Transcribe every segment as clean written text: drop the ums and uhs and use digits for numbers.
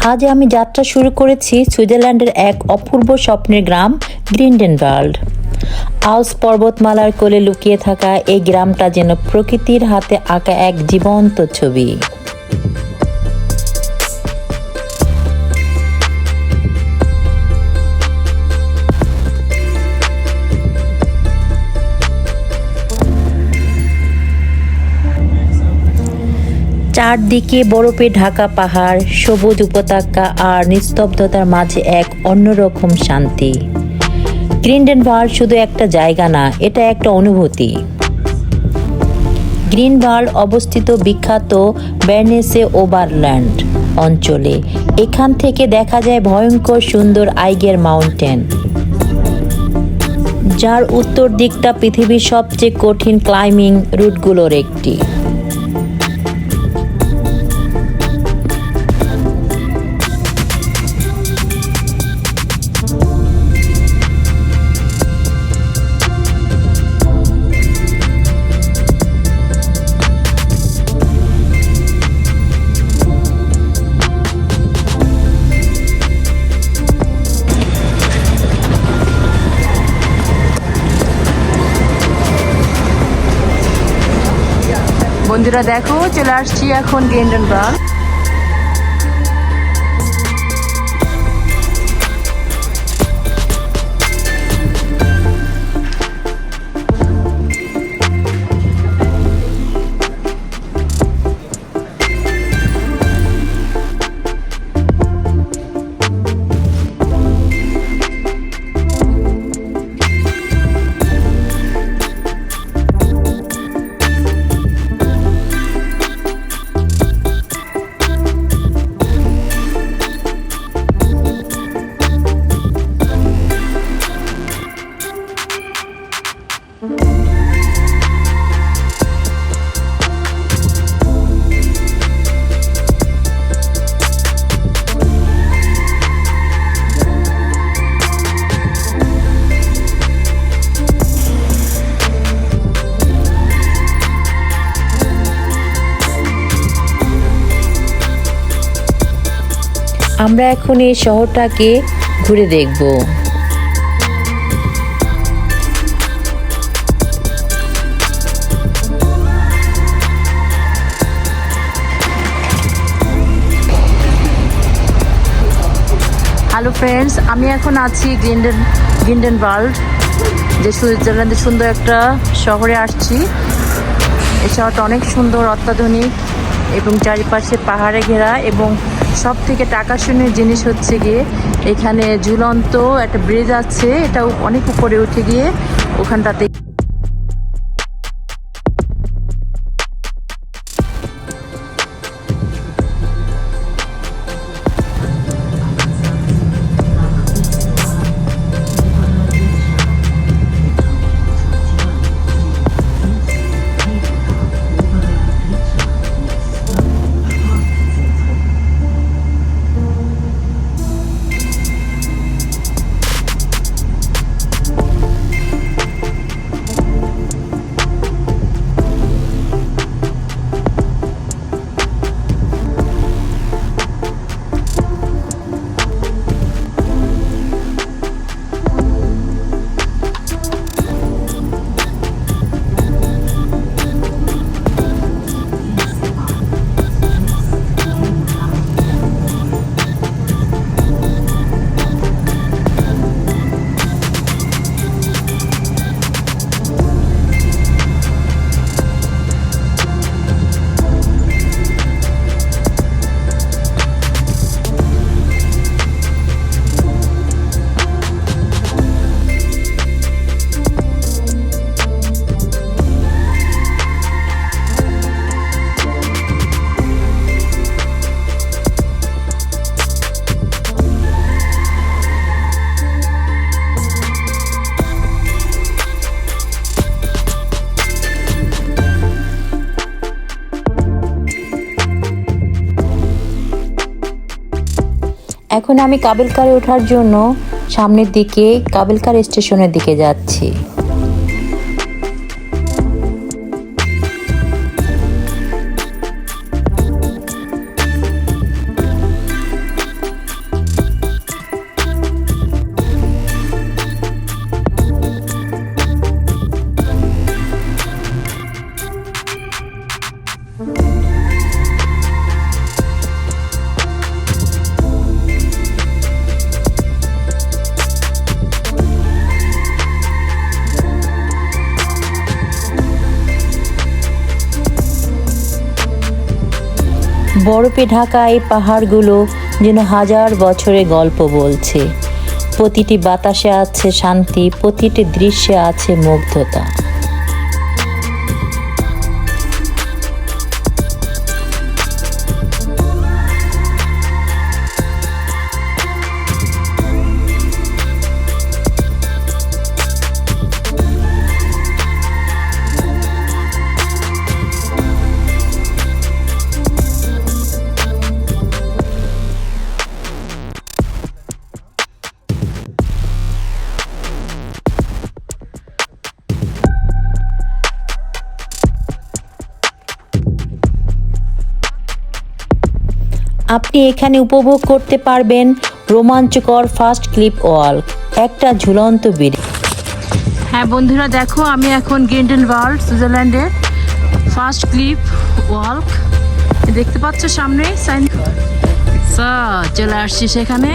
আজ আমি যাত্রা শুরু করেছি সুইজারল্যান্ডের এক অপূর্ব স্বপ্নের গ্রাম গ্রিন্ডেনওয়াল্ড। আল্পস পর্বতমালার কোলে লুকিয়ে থাকা এই গ্রামটা যেন প্রকৃতির হাতে আঁকা এক জীবন্ত ছবি। চারদিকে বরফে ঢাকা পাহাড়, সবুজ উপত্যকা আর নিস্তব্ধতার মাঝে এক অন্যরকম শান্তি। গ্রিন্ডেনওয়াল্ড শুধু একটা জায়গা না, এটা একটা অনুভূতি। গ্রিনওয়াল্ড অবস্থিত বিখ্যাত বের্নেসে ওবারল্যান্ড অঞ্চলে। এখান থেকে দেখা যায় ভয়ঙ্কর সুন্দর আইগের মাউন্টেন, যার উত্তর দিকটা পৃথিবীর সবচেয়ে কঠিন ক্লাইম্বিং রুটগুলোর একটি। বন্ধুরা দেখো, চলে আসছি এখন গ্রিন্ডেনওয়াল্ড। আমরা এখন এই শহরটাকে ঘুরে দেখব। হ্যালো ফ্রেন্ডস, আমি এখন আছি গ্রিন্ডেনওয়াল্ড, যে সুইজারল্যান্ডের সুন্দর একটা শহরে আসছি। এই শহরটা অনেক সুন্দর, অত্যাধুনিক এবং চারিপাশে পাহাড়ে ঘেরা, এবং সব থেকে আকর্ষণীয় জিনিস হচ্ছে গিয়ে এখানে ঝুলন্ত একটা ব্রিজ আছে, এটা অনেক উপরে উঠে গিয়ে ওখানটাতে এখন আমি কাবেলকারে ওঠার জন্য সামনের দিকে কাবেলকার স্টেশনের দিকে যাচ্ছি। বরফে ঢাকা এই পাহাড়গুলো যেন হাজার বছরের গল্প বলছে। প্রতিটি বাতাসে আছে শান্তি, প্রতিটি দৃশ্যে আছে মুগ্ধতা। আপনি এখানে উপভোগ করতে পারবেন রোমাঞ্চকর ফার্স্ট ক্লিপ ওয়াক, একটা ঝুলন্ত ব্রিজ। হ্যাঁ বন্ধুরা, দেখো আমি এখন গ্রিন্ডেলওয়াল্ড সুইজারল্যান্ডের ফার্স্ট ক্লিপ ওয়াক দেখতে পাচ্ছ সামনে সাইন। চলে আসছি সেখানে,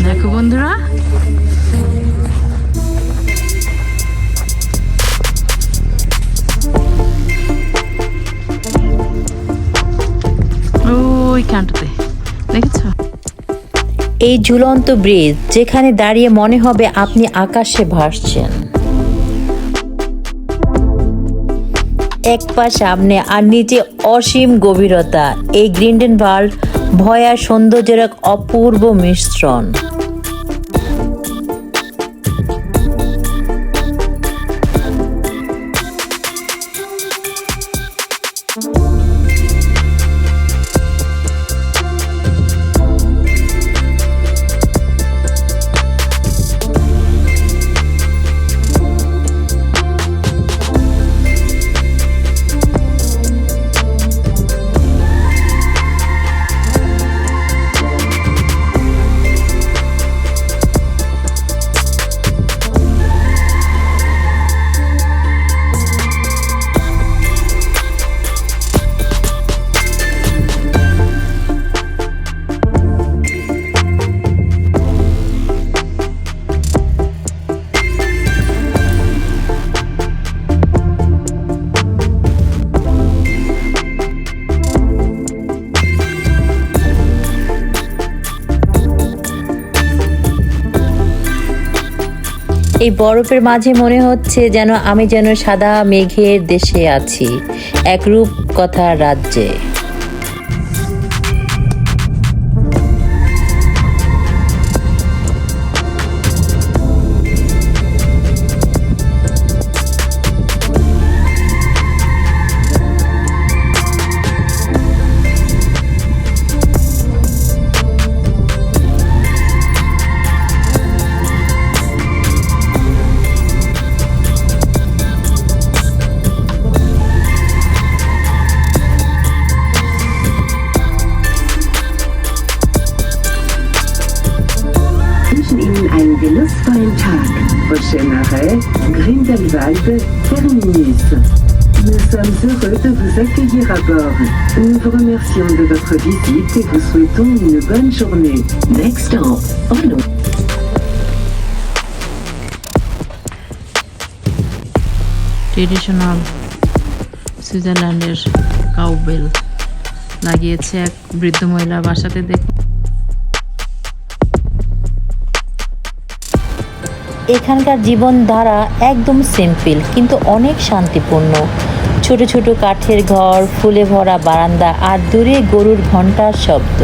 দেখো বন্ধুরা। ওইখানটাতে দেখেছো এই ঝুলন্ত ব্রিজ, যেখানে দাঁড়িয়ে মনে হবে আপনি আকাশে ভাসছেন। এক পা সামনে আর নিচে অসীম গভীরতা। এই গ্রিন্ডেলওয়াল্ড ভয় আর সৌন্দর্যের এক অপূর্ব মিশ্রণ। এই বরফের মাঝে মনে হচ্ছে যেন আমি সাদা মেঘের দেশে আছি, এক রূপকথার রাজ্যে। Einen genussvollen Tag au Chenaret, Grindelwald, terminus. Nous sommes heureux de vous accueillir à bord. Nous vous remercions de votre visite et vous souhaitons une bonne journée. Next stop, follow. Traditional সুইজারল্যান্ডের কাউবেল লাগিয়েছে এক বৃদ্ধ মহিলা বাসাতে। দেখুন এখানকার জীবনধারা একদম সিম্পল কিন্তু অনেক শান্তিপূর্ণ। ছোট ছোট কাঠের ঘর, ফুলে ভরা বারান্দা আর দূরে গরুর ঘণ্টার শব্দ।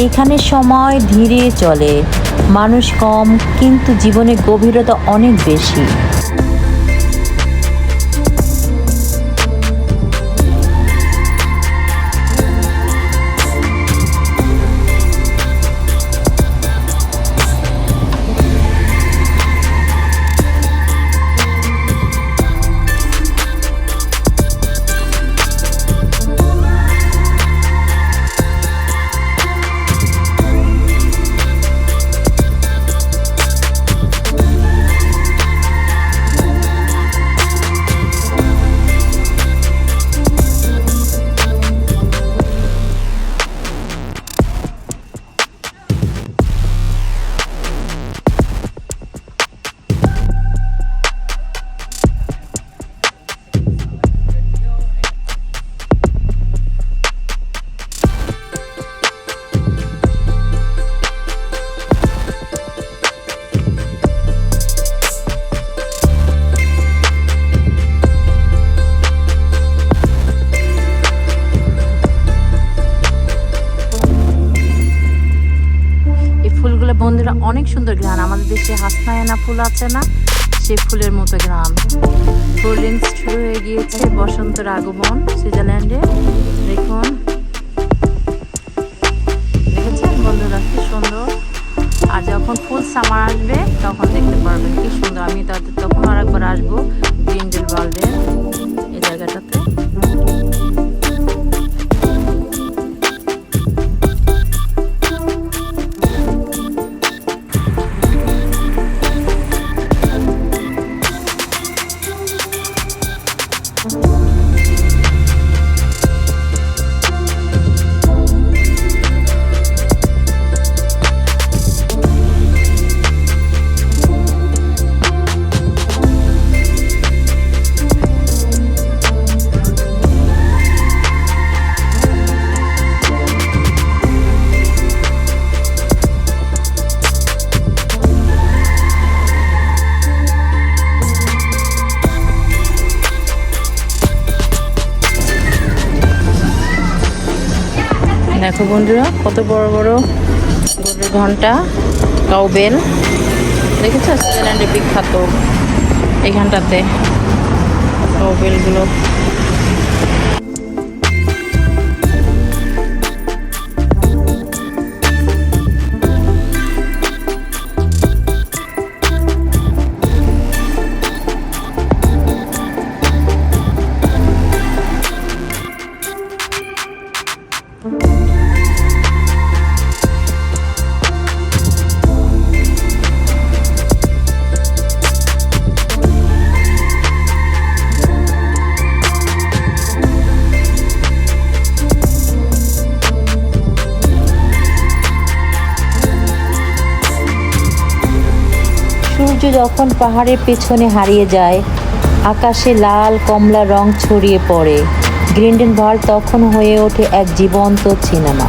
এখানে সময় ধীরে চলে, মানুষ কম, কিন্তু জীবনের গভীরতা অনেক বেশি। বন্ধুরা অনেক সুন্দর ঘ্রাণ, আমাদের দেশে হাসনায়না ফুল আছে না, সেই ফুলের মতো ঘ্রাণ। কোল্ড শুরু হয়ে গিয়েছে, বসন্তের আগমন সুইজারল্যান্ডে। দেখুন, দেখেছেন বন্ধুরা কি সুন্দর। আর যখন ফুল সামার আসবে তখন দেখতে পারবেন কি সুন্দর। আমি তখন আর একবার আসবো গ্রিন্ডেলওয়াল্ডে, এই জায়গাটাতে। দেখো বন্ধুরা কত বড় বড় গরুর ঘন্টা, কাউবেল। দেখেছো সুইজারল্যান্ডে বিখ্যাত এইখানটাতে কাউবেলগুলো। সূর্য যখন পাহাড়ের পেছনে হারিয়ে যায়, আকাশে লাল কমলা রং ছড়িয়ে পড়ে, গ্রিন্ডেলওয়াল্ড তখন হয়ে ওঠে এক জীবন্ত সিনেমা।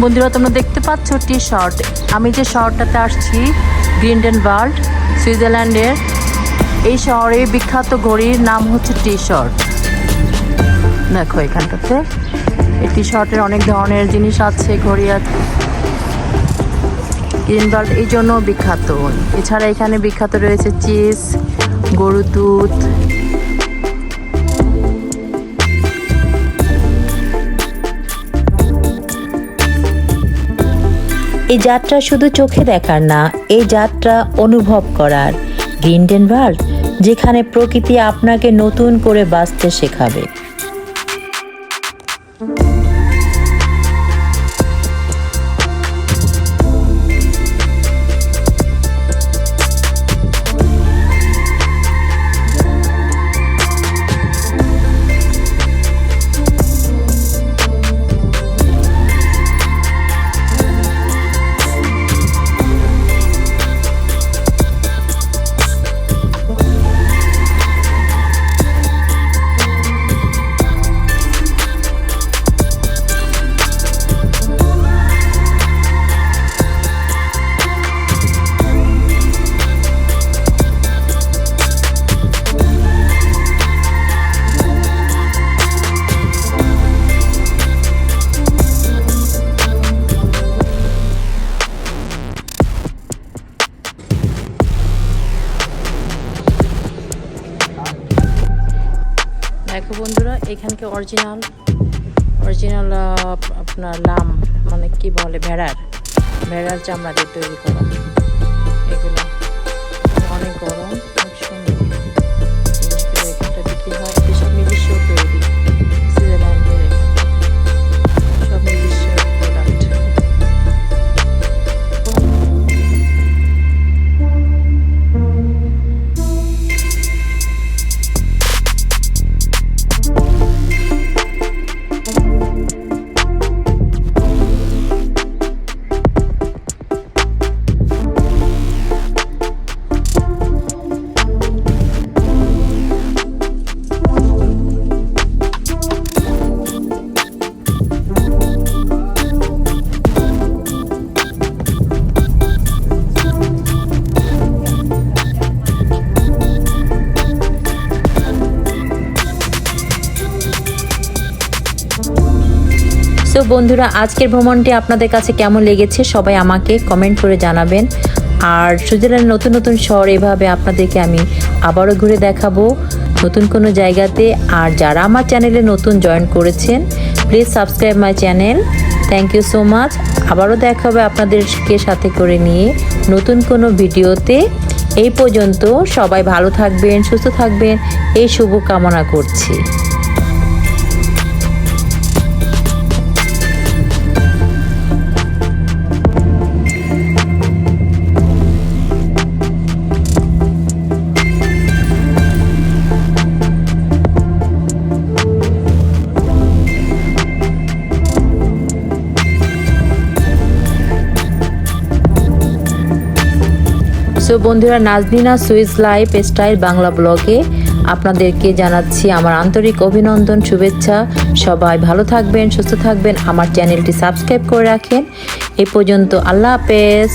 বন্ধুরা তোমরা দেখতে পাচ্ছ টি শার্ট। আমি যে শহরটাতে আসছি গ্রিন্ডেনওয়াল্ড সুইজারল্যান্ডের, এই শহরে বিখ্যাত ঘড়ির নাম হচ্ছে টি শার্ট। দেখো এখানটাতে এই টি শার্টের অনেক ধরনের জিনিস আছে, ঘড়ি আছে। গ্রিনওয়াল্ড এই জন্য বিখ্যাত। এছাড়া এখানে বিখ্যাত রয়েছে চিজ, গরুর দুধ। এই যাত্রা শুধু চোখে দেখার না, এই যাত্রা অনুভব করার। গ্রিন্ডেনওয়াল্ড, যেখানে প্রকৃতি আপনাকে নতুন করে বাঁচতে শেখাবে। দেখো বন্ধুরা, এখানকে অরিজিনাল আপনার লাম মানে কি বলে ভেড়ার চামড়া দিয়ে তৈরি করা এগুলো। অনেক গরম, খুব সুন্দর জিনিসগুলো এখানটা বিক্রি হয়। এসব নিজস্ব তৈরি, সুইজারল্যান্ডের সব নিজস্ব প্রোডাক্ট। তো বন্ধুরা, আজকের ভ্রমণটি আপনাদের কাছে কেমন লেগেছে সবাই আমাকে কমেন্ট করে জানাবেন। আর সুইজারল্যান্ডের নতুন নতুন শহর এভাবে আপনাদেরকে আমি আবারও ঘুরে দেখাবো নতুন কোনো জায়গাতে। আর যারা আমার চ্যানেলে নতুন জয়েন করেছেন, please subscribe my channel. Thank you so much. আবারও দেখা হবে আপনাদেরকে সাথে করে নিয়ে নতুন কোনো ভিডিওতে। এই পর্যন্ত সবাই ভালো থাকবেন, সুস্থ থাকবেন, এই শুভ কামনা করছি। সো বন্ধুরা, নাজনীনা সুইস লাইফ স্টাইল বাংলা ব্লগে আপনাদেরকে জানাচ্ছি আমার আন্তরিক অভিনন্দন, শুভেচ্ছা। সবাই ভালো থাকবেন, সুস্থ থাকবেন, আমার চ্যানেলটি সাবস্ক্রাইব করে রাখেন। এই পর্যন্ত আল্লাহ হাফেজ।